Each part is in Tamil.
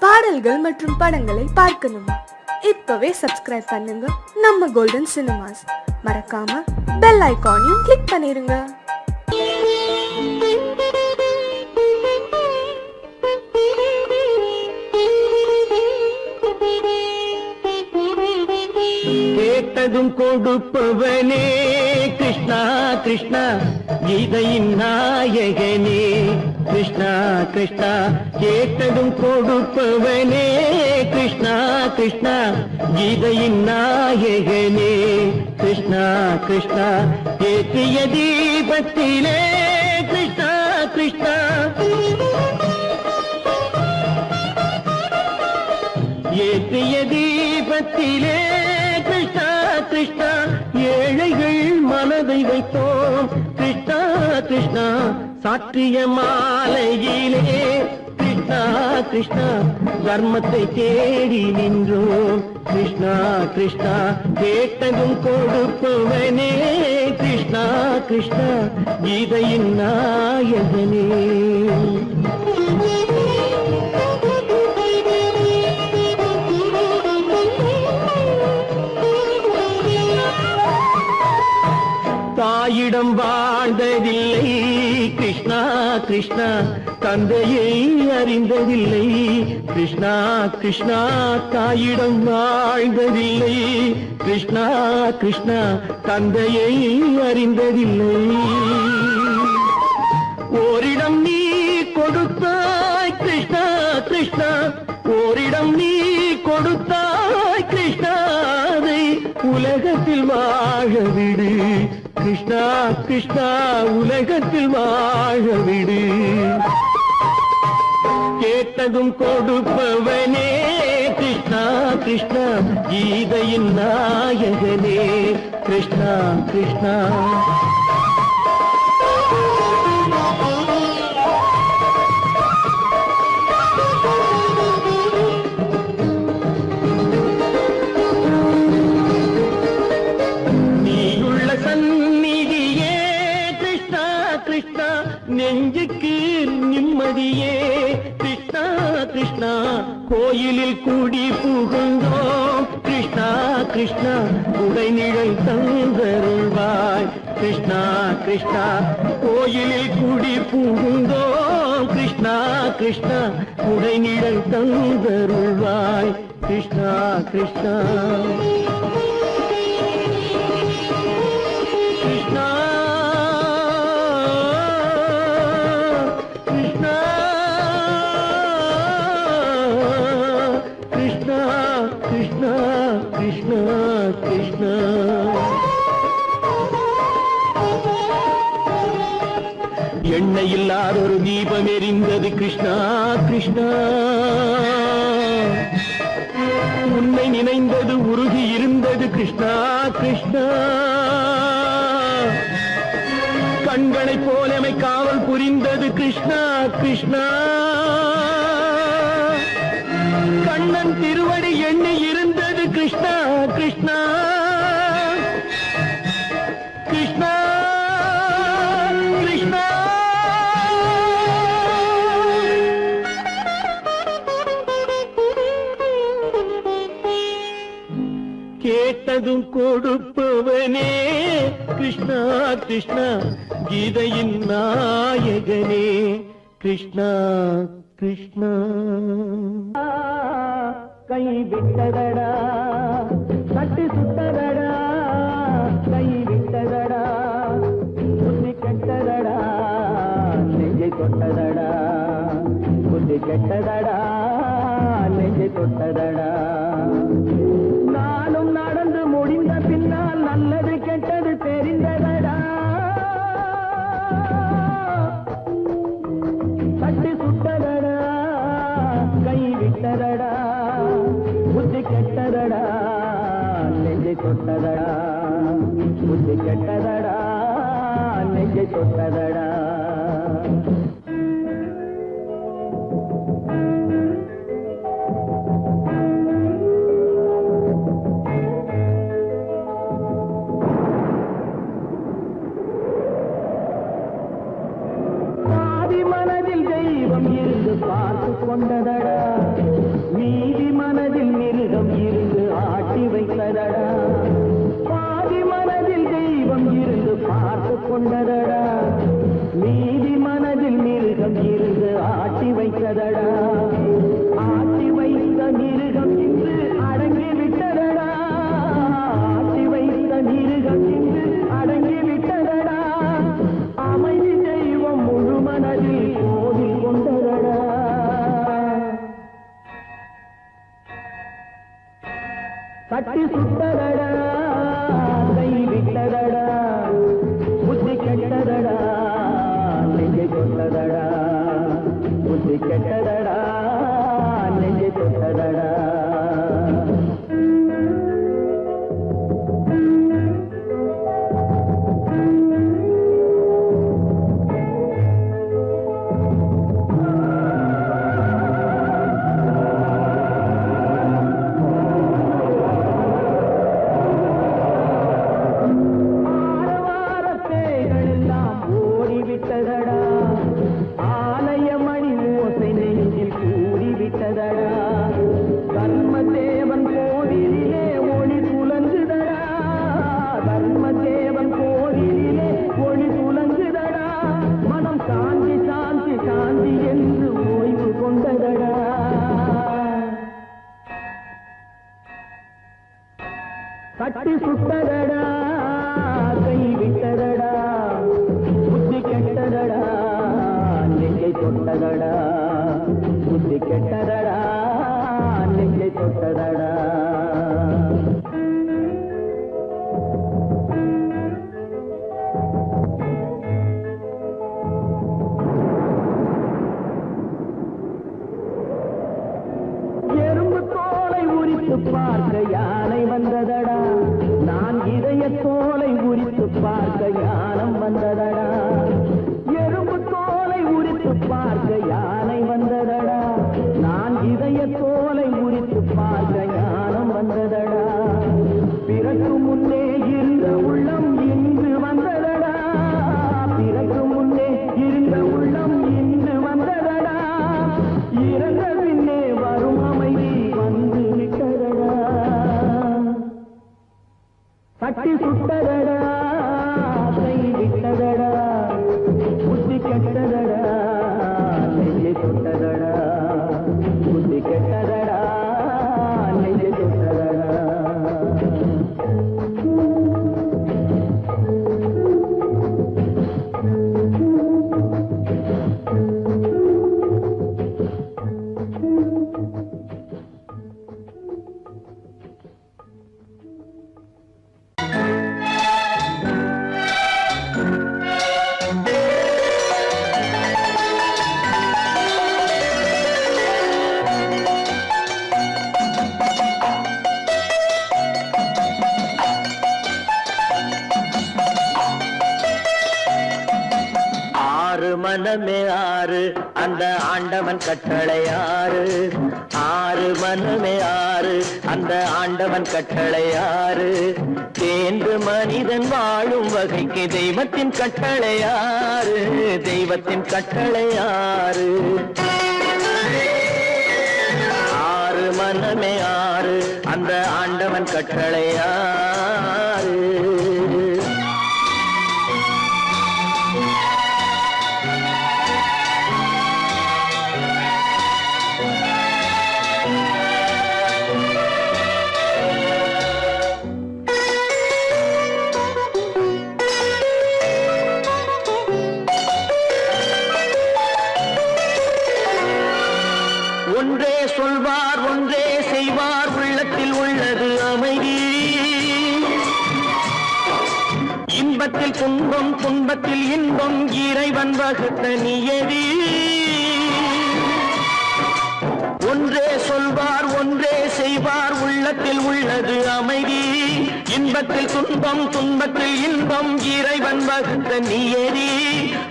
பாடல்கள் மற்றும் படங்களை பார்க்கணுமா? இப்பவே சப்ஸ்கிரைப் பண்ணுங்க நம்ம கோல்டன் சினிமாஸ். மறக்காம பெல் ஐகானையும் கிளிக் பண்ணிருங்க. கேட்டதும் கொடுப்பவனே கிருஷ்ணா கிருஷ்ணா, கீதையின் நாயகனே கிருஷ்ணா கிருஷ்ணா. கேட்டதும் கொடுப்பவனே கிருஷ்ணா கிருஷ்ணா, கீதையின் நாயகனே கிருஷ்ணா கிருஷ்ணா. ஏற்றிய தீபத்திலே கிருஷ்ணா கிருஷ்ணா, ஏற்றிய தீபத்திலே கிருஷ்ணா கிருஷ்ணா. ஏழைகள் மனதை வைத்தோம் கிருஷ்ணா கிருஷ்ணா, சாற்றிய மாலையிலே கிருஷ்ணா கிருஷ்ணா. தர்மத்தை தேடி நின்றோம் கிருஷ்ணா கிருஷ்ணா. கேட்டதும் கொடுப்பவனே கிருஷ்ணா கிருஷ்ணா, கீதையின் நாயகனே. தாயிடம் வாழ்ந்ததில்லை கிருஷ்ணா கிருஷ்ணா, தந்தையை அறிந்ததில்லை கிருஷ்ணா கிருஷ்ணா. தாயிடம் வாழ்ந்ததில்லை கிருஷ்ணா கிருஷ்ணா, தந்தையை அறிந்ததில்லை. ஓரிடம் நீ கொடுத்தாய் கிருஷ்ணா கிருஷ்ணா, ஓரிடம் நீ கொடுத்தாய் கிருஷ்ணா. அதை உலகத்தில் வாழ விடு கிருஷ்ணா கிருஷ்ணா, உலகத்தில் வாழ விடு. கேட்டதும் கொடுப்பவனே கிருஷ்ணா கிருஷ்ணா, கீதையின் நாயகனே கிருஷ்ணா கிருஷ்ணா. நெஞ்சுக்கு நிம்மதியே கிருஷ்ணா கிருஷ்ணா. கோயிலில் கூடி புகுந்தோம் கிருஷ்ணா கிருஷ்ணா, உடைநிழல் தந்தருள்வாய் கிருஷ்ணா கிருஷ்ணா. கோயிலில் கூடி புகுந்தோம் கிருஷ்ணா கிருஷ்ணா, உடைநிழல் தந்தருள்வாய் கிருஷ்ணா கிருஷ்ணா. கிருஷ்ணா கிருஷ்ணா கிருஷ்ணா கிருஷ்ணா. எண்ணெய் இல்லாத ஒரு தீபம் எரிந்தது கிருஷ்ணா கிருஷ்ணா. உன்னை நினைந்தது உருகி இருந்தது கிருஷ்ணா கிருஷ்ணா. கண்களைப் போலமை காவல் புரிந்தது கிருஷ்ணா கிருஷ்ணா. கண்ணன் திருவடி எண்ணி இருந்தது கிருஷ்ணா கிருஷ்ணா கிருஷ்ணா கிருஷ்ணா. கேட்டதும் கொடுப்பவனே கிருஷ்ணா கிருஷ்ணா, கீதையின் நாயகனே கிருஷ்ணா கிருஷ்ணா. கை விட்டதடா கட்டு சுட்டதடா, கை விட்டதடா புத்தி கெட்டதடா, நெஞ்சை தொட்டதடா புத்தி கெட்டதடா, நெஞ்சை தொட்டதடா. நானும் நடந்து முடிந்த பின்னால் நல்லது கெட்டது தெரிந்ததடா. கட்டு சுட்டதடா, கை விட்டதடா, புத்தி கெட்டதடா, நெஞ்சை தொட்டதடா புத்தி கெட்டதடா, நெஞ்சை தொட்டதடா. தெய்வம் இருந்து பார்த்து கொண்டதடா, கட்டி சுட்டதடா கை விட்டதடா புத்தி கெட்டதடா நெஞ்சை தொட்டதடா புத்தி கெட்டதடா நெஞ்சை தொட்டதடா கட்டி சுட்டதடா கை விட்டதடா புத்தி கெட்டதடா நெஞ்சை தொட்டதடா புத்தி கெட்டதடா நெஞ்சை தொட்டதடா எறும்பு தோலை உரித்து பார்க்க யானை வந்ததடா நான் இதய தோலை உரித்து பார்க்க யானம் வந்ததடா எறும்பு தோலை உரித்து பார்க்க யானை வந்ததடா நான் இதய தோலை உரித்து பார்க்க ஞானம் வந்ததடா பிறகு முன்னே இருந்த உள்ளம் இன்று வந்ததடா பிறகு முன்னே இருந்த உள்ளம் இன்று வந்ததடா இறந்த பின்னே வரும் அமைதி வந்து விட்டதடா கட்டி சுட்டதடா கை விட்டதடா புத்தி கெட்டதடா நெஞ்சை தொட்டதடா புத்தி கெட்டதடா நெஞ்சை தொட்டதடா மனமே ஆறு அந்த ஆண்டவன் கட்டளை ஆறு ஆறு மனமே ஆறு அந்த ஆண்டவன் கட்டளை ஆறு தேர்ந்து மனிதன் வாழும் வகைக்கு தெய்வத்தின் கட்டளை ஆறு தெய்வத்தின் கட்டளை ஆறு ஆறு மனமே ஆறு அந்த ஆண்டவன் கட்டளை ஆறு ஒன்றே சொல்வார் ஒன்றே செய்வார் உள்ளத்தில் உள்ளது அமைதி இன்பத்தில் துன்பம் துன்பத்தில் இன்பம் இறைவன் வகுத்த நியதி ஒன்றே சொல்வார் ஒன்றே செய்வார் உள்ளத்தில் உள்ளது அமைதி இன்பத்தில் துன்பம் துன்பத்தில் இன்பம் இறைவன் வகுத்த நியதி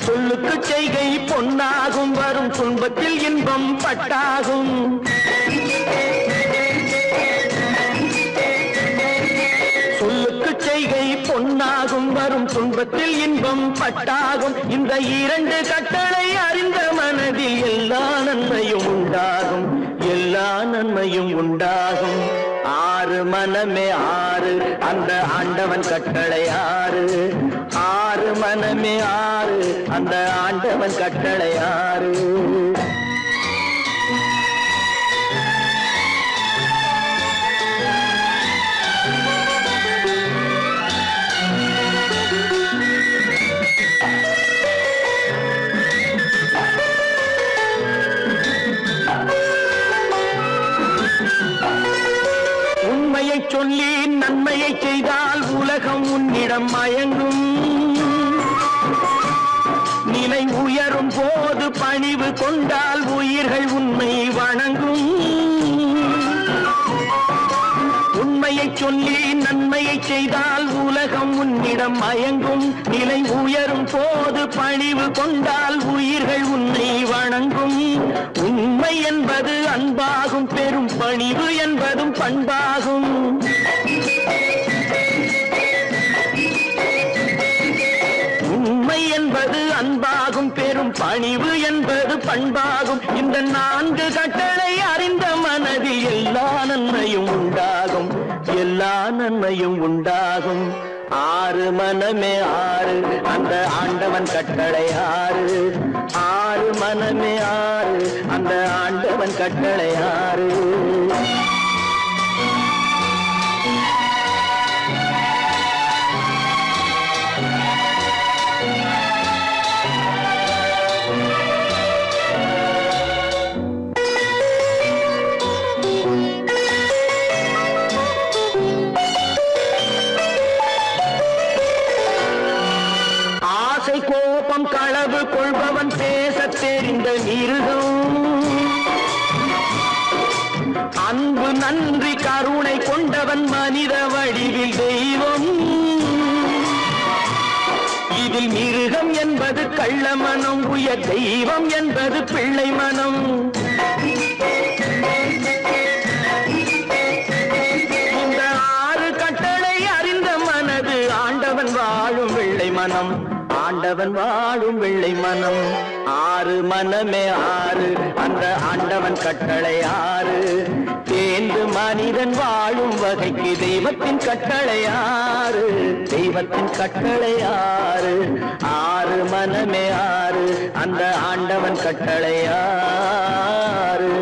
சொல்லுக்கு செய்கை பொன்னாகும் வரும் துன்பத்தில் இன்பம் பட்டாகும் சொல்லுக்கு செய்கை பொன்னாகும் வரும் துன்பத்தில் இன்பம் பட்டாகும் இந்த இரண்டு கட்டளை அறிந்த மனதில் எல்லா நன்மையும் உண்டாகும் எல்லா நன்மையும் உண்டாகும் ஆறு மனமே ஆறு அந்த ஆண்டவன் கட்டளை ஆறு ஆறு மனமே ஆறு அந்த ஆண்டவன் கட்டளை ஆறு சொல்லி உண்மையை செய்தால் உலகம் உன்னிடம் மயங்கும். நிலை உயரும் போது பணிவு கொண்டால் உயிர்கள் உன்னை வணங்கும். உண்மையை சொல்லி நன்மையை செய்தால் உலகம் உன்னிடம் மயங்கும். நிலை உயரும் போது பணிவு கொண்டால் உயிர்கள் உன்னை வணங்கும். உண்மை என்பது அன்பாகும், பெரும் பணிவு என்பதும் பண்பாகும். உண்மை என்பது அன்பாகும், பெரும் பணிவு என்பது பண்பாகும். இந்த 4 கட்டளை அறிந்த மனதில் எல்லா நன்மையும் உண்டாகும், எல்லா நன்மையும் உண்டாகும். 6 மனமே 6, அந்த ஆண்டவன் கட்டளை 6. 6 மனமே 6, அந்த ஆண்டவன் கட்டளை 6. கோபம் களவு கொள்பவன் பேசத் தெரிந்த மிருகம். அன்பு நன்றி கருணை கொண்டவன் மனித வடிவில் தெய்வம். இதில் மிருகம் என்பது கள்ள மனம், உயர் தெய்வம் என்பது பிள்ளை மனம். இந்த 6 கட்டளை அறிந்த மனது ஆண்டவன் வாழும் வெள்ளை மனம், ஆண்டவன் வாழும் வெள்ளை மனம். 6 மனமே 6, அந்த ஆண்டவன் கட்டளை 6. தேர்ந்து மனிதன் வாழும் வகைக்கு தெய்வத்தின் கட்டளை 6, தெய்வத்தின் கட்டளை 6. 6 மனமே 6, அந்த ஆண்டவன் கட்டளை 6.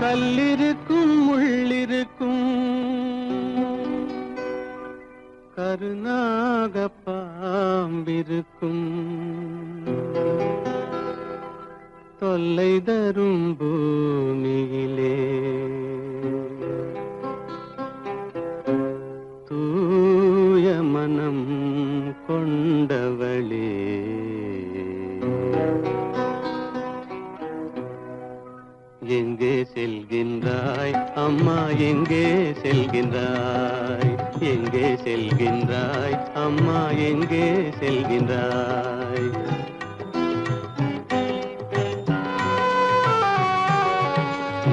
கல்லிருக்கும் முள்ளிருக்கும், கருநாக பாம்பிருக்கும், தொல்லை தரும் பூமியிலே தூய மனம் கொண்டவளே. எங்கே செல்கின்றாய் அம்மா, எங்கே செல்கின்றாய்? எங்கே செல்கின்றாய் அம்மா, எங்கே செல்கின்றாய்?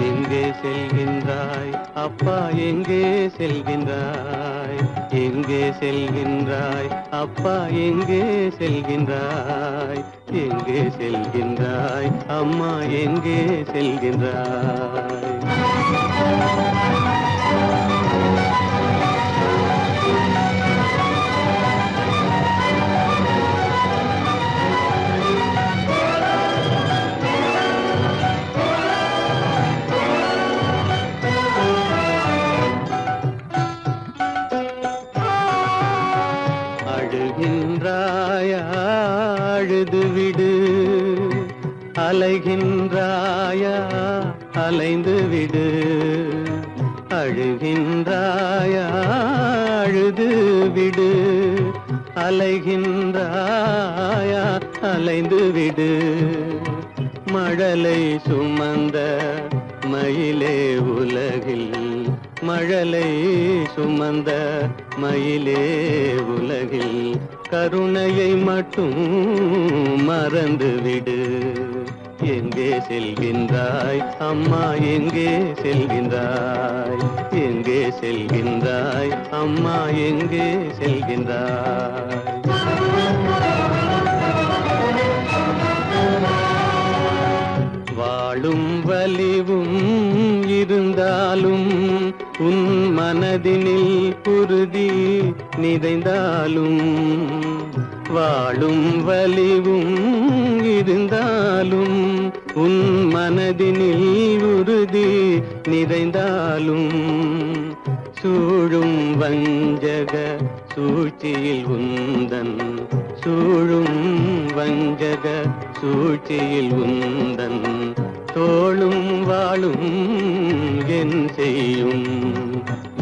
எங்கே செல்கின்றாய் அப்பா, எங்கே செல்கின்றாய்? எங்கே செல்கின்றாய் அப்பா, எங்கே செல்கின்றாய்? எங்கே செல்கின்றாய் அம்மா, எங்கே செல்கின்றாய்? அழுகின்றாயா, அழுது விடு. அலைகின்றாயா, அலைந்து விடு. அழுகின்றாயா, அழுது விடு. அலைகின்றாயா, அலைந்து விடு. மழலை சுமந்த மயிலே உலகில், மழலை சுமந்த மயிலே உலகில், கருணையை மட்டும் மறந்துவிடு. எங்கே செல்கின்றாய் அம்மா, எங்கே செல்கின்றாய்? எங்கே செல்கின்றாய் அம்மா, எங்கே செல்கின்றாய்? வாழும் வலிவும் இருந்தாலும், உன் மனதினில் குருதி நிறைந்தாலும், வாழும் வலிவும் இருந்தாலும் உன் மனதினில் உறுதி நிறைந்தாலும் சூழும் வஞ்சக சூழ்ச்சியில் உந்தன் சூழும் வஞ்சக சூழ்ச்சியில் உந்தன் தோளும் வாழும் என் செய்யும்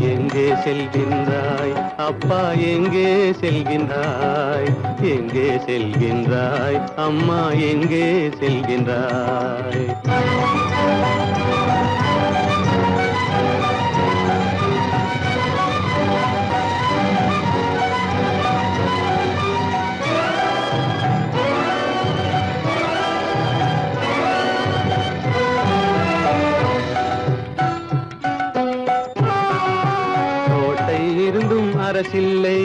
எங்கே செல்கின்றாய் அப்பா எங்கே செல்கின்றாய் எங்கே செல்கின்றாய் அம்மா எங்கே செல்கின்றாய் அரசில்லை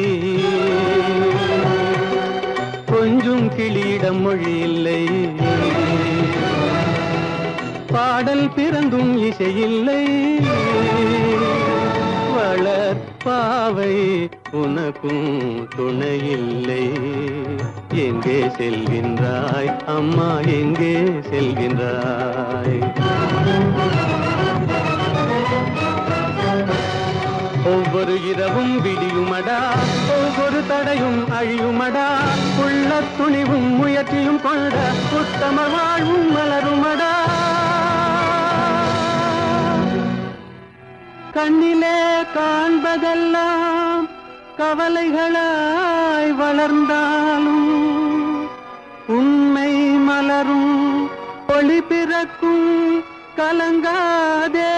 கொஞ்சம் கிளியிடம் மொழி இல்லை பாடல் பிறந்தும் இசையில்லை வளர் பாவை உனக்கும் துணையில்லை எங்கே செல்கின்றாய் அம்மா எங்கே செல்கின்றாய் ஒவ்வொரு இரவும் விடியுமடா ஒவ்வொரு தடையும் அழியுமடா உள்ள துணிவும் முயற்சியும் கொண்ட உத்தம வாழ்வும் மலருமடா கண்ணிலே காண்பதெல்லாம் கவலைகளாய் வளர்ந்தாலும் உண்மை மலரும் ஒளி பிறக்கும் கலங்காதே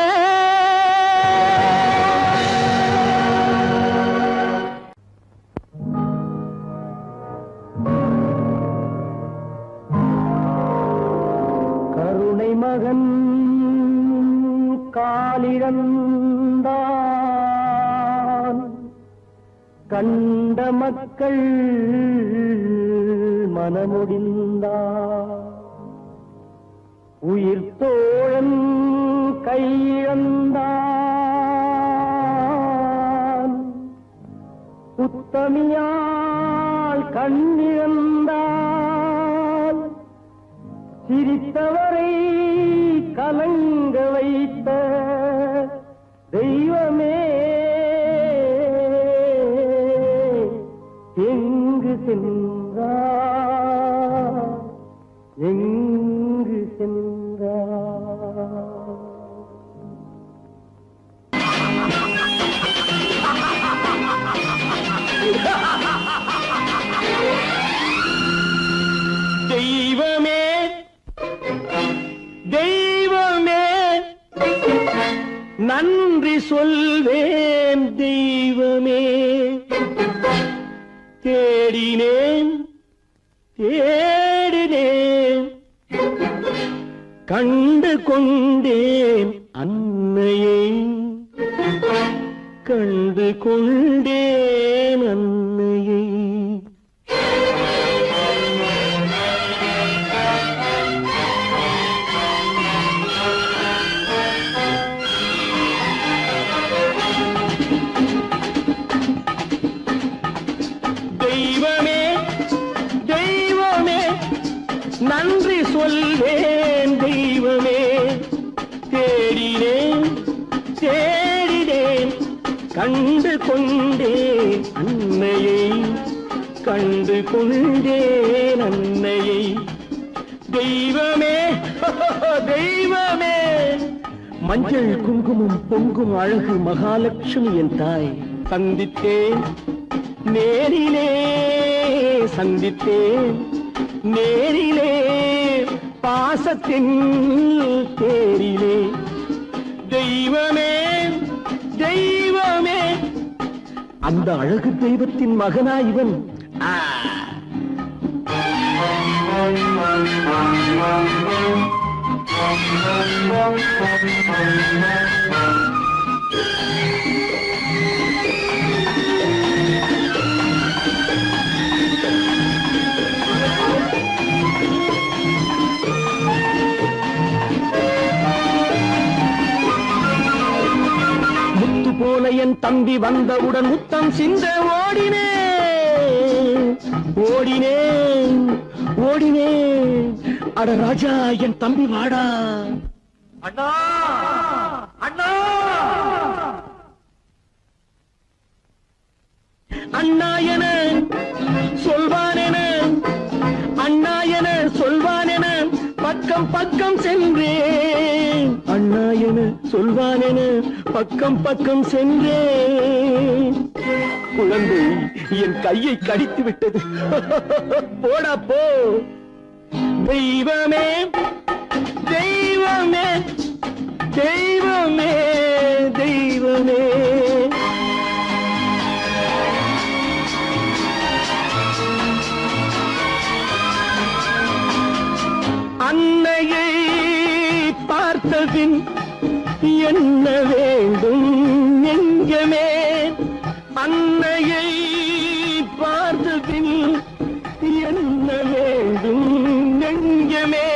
மகன் காலிழந்தான் கண்ட மக்கள் மனமுடிந்தான் உயிர் தோழன் கையிழந்தான் உத்தமியால் கண்ணிழந்தான் சிரித்தவரை கலங்க வைத்த தெய்வமே எங்கு சென்றார் எங்கு சென்றார் தெய்வமே தெய்வமே நன்றி சொல்வேன் தெய்வமே தேடினேன் தேடினேன் கண்டு கொண்டேன் அன்னையை கண்டு கொண்டேன் அன்னையை தெய்வமே தெய்வமே நன்றி சொல்வேன் தெய்வமே தேடினேன் தேடினேன் கண்டு கொண்டேன் அன்னையை கண்டு கொண்டேன் அன்னையை தெய்வமே தெய்வமே மஞ்சள் குங்குமம் பொங்கும் அழகு மகாலட்சுமி என் தாய் சந்தித்தேன் நேரிலே சந்தித்தேன் நேரிலே பாசத்தின் தேரிலே தெய்வமே தெய்வமே அந்த அழகு தெய்வத்தின் மகனா இவன் போல என் தம்பி வந்தவுடன் முத்தம் சிந்த ஓடினே ஓடினேன் ஓடினேன், அட ராஜா என் தம்பி வாடா. அண்ணா அண்ணா அண்ணா என சொல்வான் என, அண்ணா என சொல்வான் என பக்கம் பக்கம் சென்றேன். அண்ணா என சொல்வான் என பக்கம் பக்கம் சென்றேன். குழந்தை என் கையை கடித்து விட்டது. போடா போ. தெய்வமே தெய்வமே தெய்வமே தெய்வமே. அன்னையை பார்த்தபின் என்ன வேண்டும் நெஞ்சமே. அன்னையை பார்த்தபின் என்ன வேண்டும் நெஞ்சமே.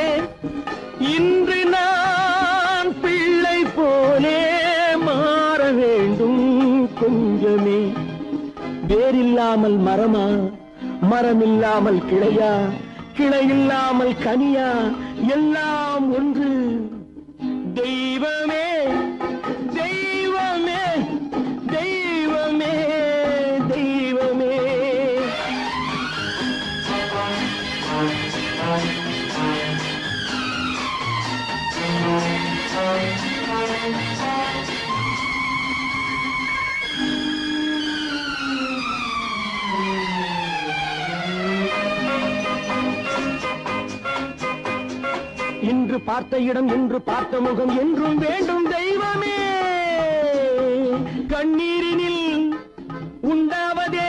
இன்று நான் பிள்ளை போலே மாற வேண்டும் கொஞ்சமே. வேரில்லாமல் மரமா, மரமில்லாமல் கிளையா, கிளையில்லாமல் கனியா, எல்லாம் ஒன்று. தெய்வமே தெய்வமே தெய்வமே தெய்வமே. இன்று பார்த்த இடம், இன்று பார்த்த முகம் என்றும் வேண்டும் தெய்வமே. கண்ணீரினில் உண்டாவதே,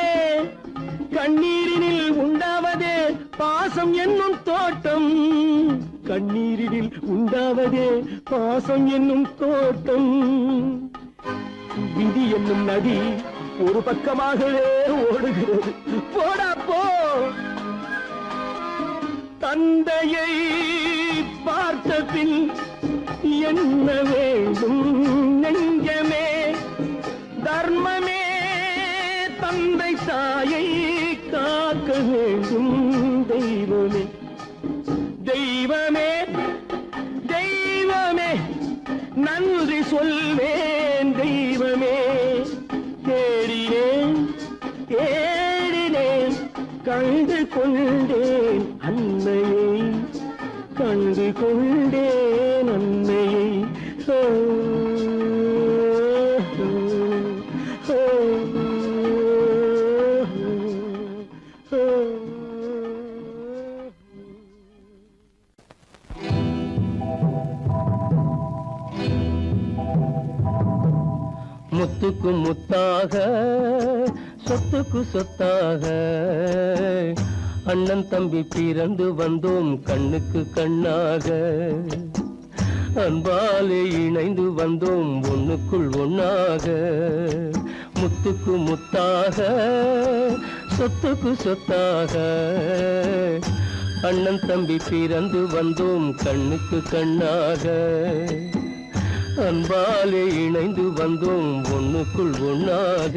கண்ணீரினில் உண்டாவதே பாசம் என்னும் தோட்டம். கண்ணீரினில் உண்டாவதே பாசம் என்னும் தோட்டம். விதி என்னும் நதி ஒரு பக்கமாகவே ஓடுகிறது. போடா போ. தந்தையை பார்த்த பின் என்ன வேண்டும் நெஞ்சமே. தர்மமே தந்தை தாயை காக்க வேண்டும் தெய்வமே. தெய்வமே தெய்வமே நன்றி சொல்வேன் தெய்வமே. தேடினேன் தேடினேன் கண்டு கொண்டேன் அன்னையை, கண்டு கொண்டேன் அன்னையை. முத்துக்கு முத்தாக, சொத்துக்கு சொத்தாக, அண்ணன் தம்பி பிறந்து வந்தோம் கண்ணுக்கு கண்ணாக. அன்பாலே இணைந்து வந்தோம் ஒண்ணுக்குள் ஒண்ணாக. முத்துக்கு முத்தாக, சொத்துக்கு சொத்தாக, அண்ணன் தம்பி பிறந்து வந்தோம் கண்ணுக்கு கண்ணாக. அன்பாலே இணைந்து வந்தோம் ஒண்ணுக்குள் ஒண்ணாக.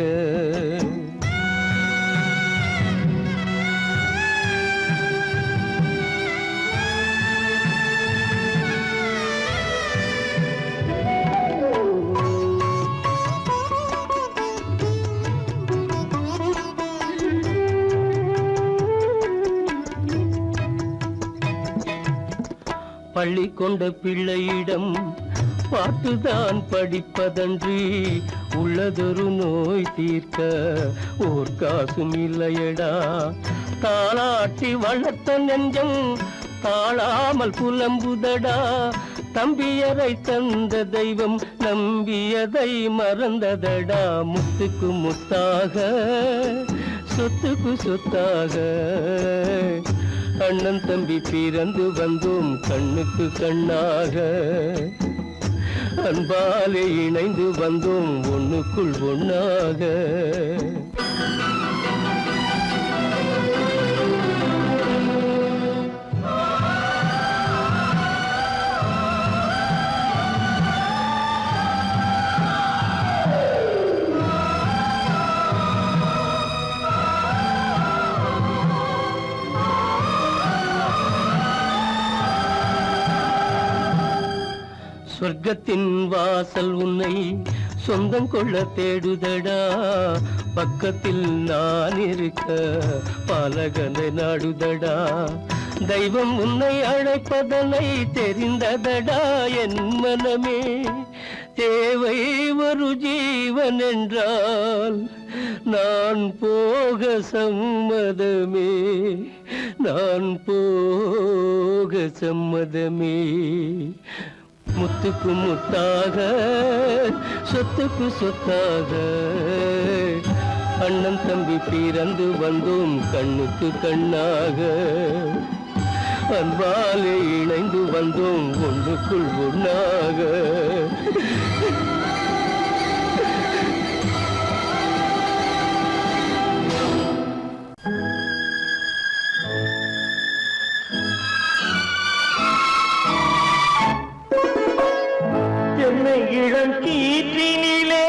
பள்ளி கொண்ட பிள்ளையிடம் பார்த்துதான் படிப்பதன்றி உள்ளதொரு நோய் தீர்க்க ஓர் காசும் இல்லையடா. தாளாட்டி வளர்த்த நெஞ்சம் தாழாமல் புலம்புதடா. தம்பியரை தந்த தெய்வம் நம்பியதை மறந்ததடா. முத்துக்கு முத்தாக, சொத்துக்கு சொத்தாக, அண்ணன் தம்பி பிறந்து வந்தோம் கண்ணுக்கு கண்ணாக. அன்பாலே இணைந்து வந்தோம் ஒண்ணுக்குள் ஒண்ணாக. சொர்க்கத்தின் வாசல் உன்னை சொந்தம் கொள்ள தேடுதடா, பக்கத்தில் நான் இருக்க பாலகனை நாடுதடா. தெய்வம் உன்னை அழைப்பதனை தெரிந்ததடா என் மனமே. தேவை ஒரு ஜீவன் என்றால் நான் போக சம்மதமே, நான் போக சம்மதமே. முத்துக்கு முத்தாக சொத்துக்கு சொத்தாக அண்ணன் தம்பி பிறந்து வந்தோம் கண்ணுக்கு கண்ணாக. அன்பாலே இணைந்து வந்தோம் ஒன்றுக்குள் ஒன்னாக. என்னை இளங்கீற்றினிலே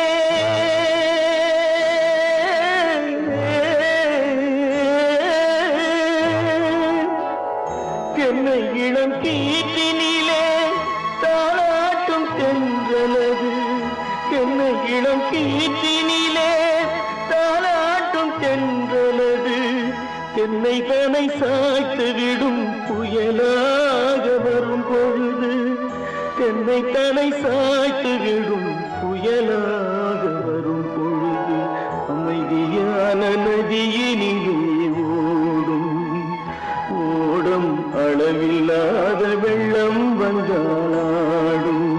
என்னை இளம் கீற்றினிலே தாளாட்டும் தென்றலது. என்னை இளம் கீற்றினிலே தாளாட்டும் தென்றலது. என்னை தனை சாய்த்து விடும் புயலாக வரும் பொழுது, என்னை தனை சாய்த்து விடும் புயலாக வரும் பொழுது, அமைதியான நதியினிலே ஓடும் ஓடும் அளவில்லாத வெள்ளம் வந்தாடும்.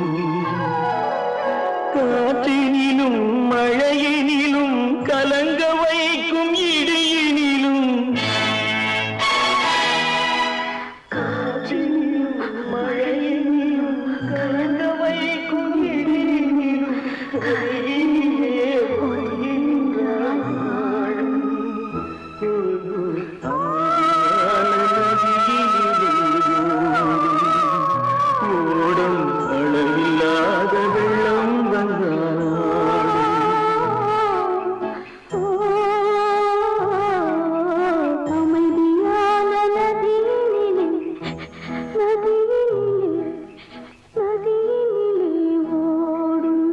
காற்றினிலும் மழையினிலும் கலங்க வைக்கும் இடியினிலும், காற்றினிலும் மழையினிலும் கலங்க வைக்கும் இடியினிலும் கையிலே பொய்கின்றான் நாடும். ஓடும் அளவில்லாத வெள்ளம் வந்தாடும். அமைதியான நதியினிலே ஓடும்.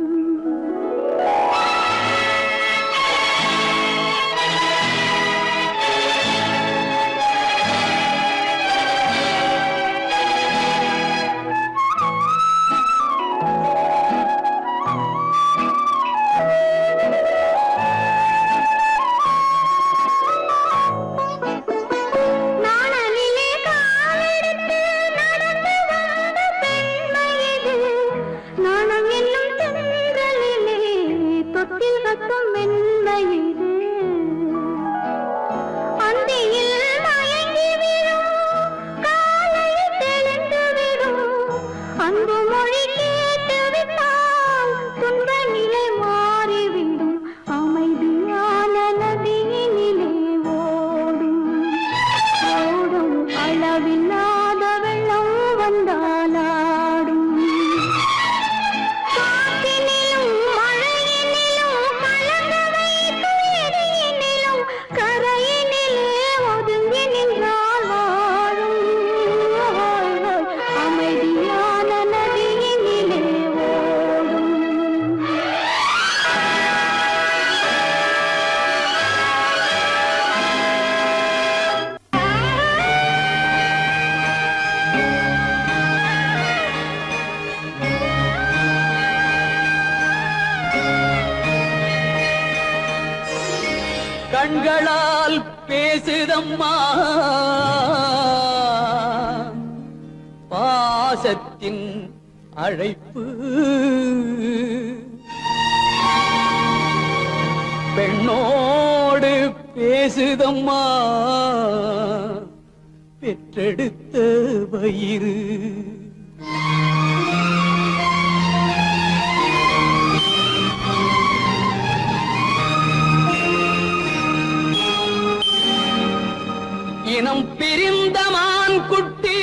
நாணலிலே காலெடுத்து நடந்து வந்த பெண்மை இது. நாணம் என்னும் தென்றலிலே தொட்டில் கட்டும் மென்மை இது. அந்தியில் மயங்கி விடும், காலையில் தெளிந்து விடும். அன்பு மொழி கேட்டு விட்டால் துன்ப நிலை மாறிவிடும். அமைதியான நதியினிலே ஓடும் ஓடும் அளவில்லாத வெள்ளம் வந்தாலாடும். காற்றினிலும் மழையினிலும் கலங்க வைக்கும் இடியினிலும் கரையினிலே ஒதுங்கி நின்றால் வாழும். அமைதியான நதியினிலே ஓடும். கண்களால் பேசுதம்மா பாசத்தின் அழைப்பு. பெண்ணோடு பேசுதம்மா பெற்றெடுத்த வயிறு. இனம் பிரிந்த மான் குட்டி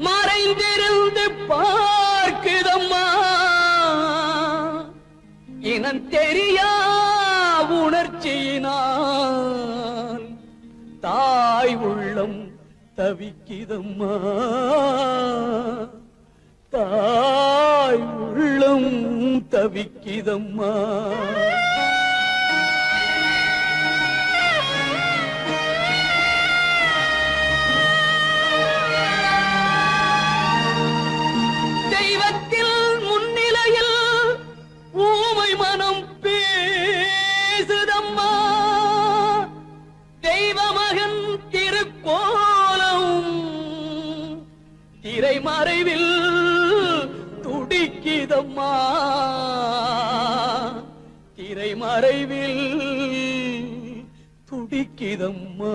மறைந்திருந்து பார்க்குதம்மா. இனம் தெரியா உணர்ச்சியினால் தாய் உள்ளம் தவிக்குதம்மா. தாய் தவிக்கிதம்மா. தெய்வத்தில் முன்னிலையில் ஊமை மனம் பேசுதம்மா. தெய்வ மகன் திருக்கோலம் திரைமறைவில் துடிக்கிதம்மா. திரைமறைவில் துடிக்கிதம்மா.